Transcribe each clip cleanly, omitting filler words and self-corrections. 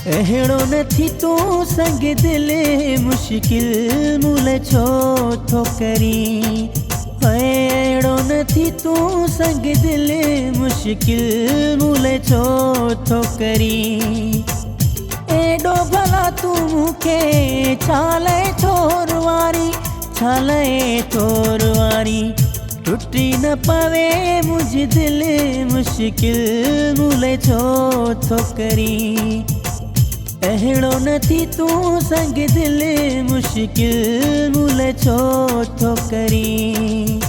अहिड़ो न थी तू संग दिल मुश्किल मूल छो थो करी। अहिड़ो न थी तू संग दिल मुश्किल मूल छो थो करी। एॾो भला तू मूंखे छाले थोर वारी, छाले थोर वारी। टुटी न पवे मुझ दिल मुश्किल मूल छो थो करी। अहिड़ो न थी तू संग दिल मुश्किल मूल छो थो करी।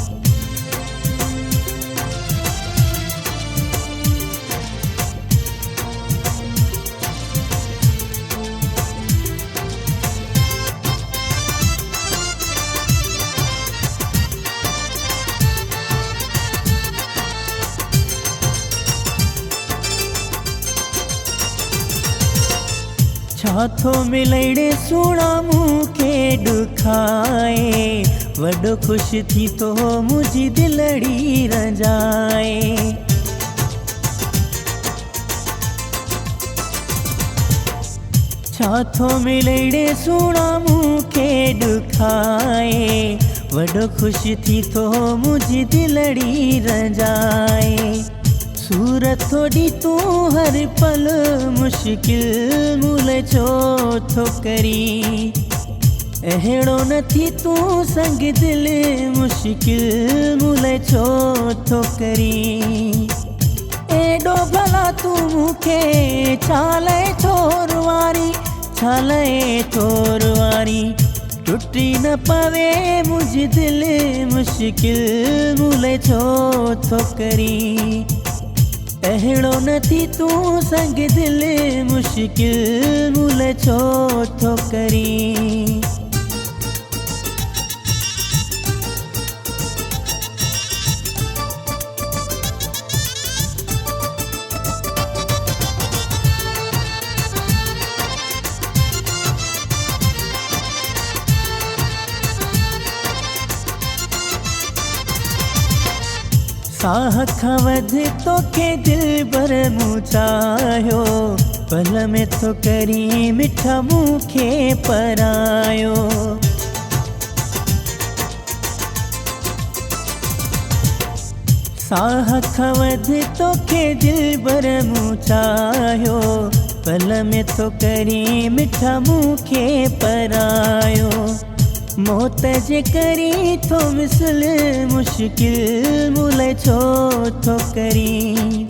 छा थो मिलड़े सुणा मूंखे ॾुखाए, वॾो ख़ुशि थी तो मुंहिंजी दिलड़ी रंजाए। छा थो मिलड़े सुणा मूंखे ॾुखाए, वॾो ख़ुशि थी तो मुंहिंजी दिलड़ी रंजाए। सूरत थोड़ी तू हर पल मुश्किल मूल छो थो करी। अहिड़ो न थी तू संग दिल मुश्किल मूल छो थो करी। एॾो भला तू मूंखे छाले थोर वारी, छाले थोर वारी। टुटी न पवे मुझ दिल मुश्किल मूल छो थो करी। अहिड़ो न थी तू संग दिल मुश्किल मूल छो थो करी। साह खां वधि तोखे दिल भर मूं चाहियो, पल में तो करी मिठा मूंखे परायो। साह खां वधि तोखे दिल भर मूं चाहियो, पल में तो करी मिठा मूंखे परायो। मौत जे करी थो मिसल मुश्किल मूल छो थो करी।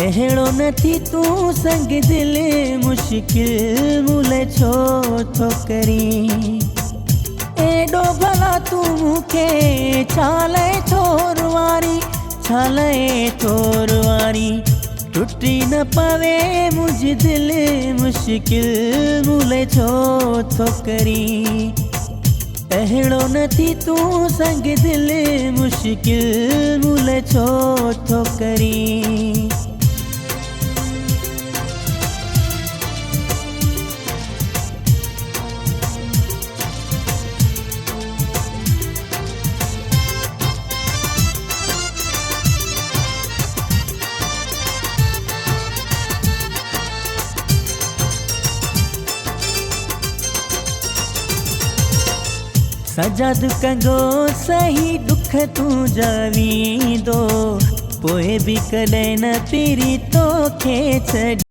अहिड़ो न थी तू संग दिल मुश्किल मूल छो थो करी। एॾो भला तू मूंखे छाले थोर वारी, छाले थोर वारी। टुटी न पवे मुझ दिल मुश्किल मूल छो थो करी। अहिड़ो न थी तू संग दिल मुश्किल मूल छो थो करी। सजाद कंगो सही दुख तू जावींदो, पोइ बि कॾहिं न पीरी तोखे छॾ।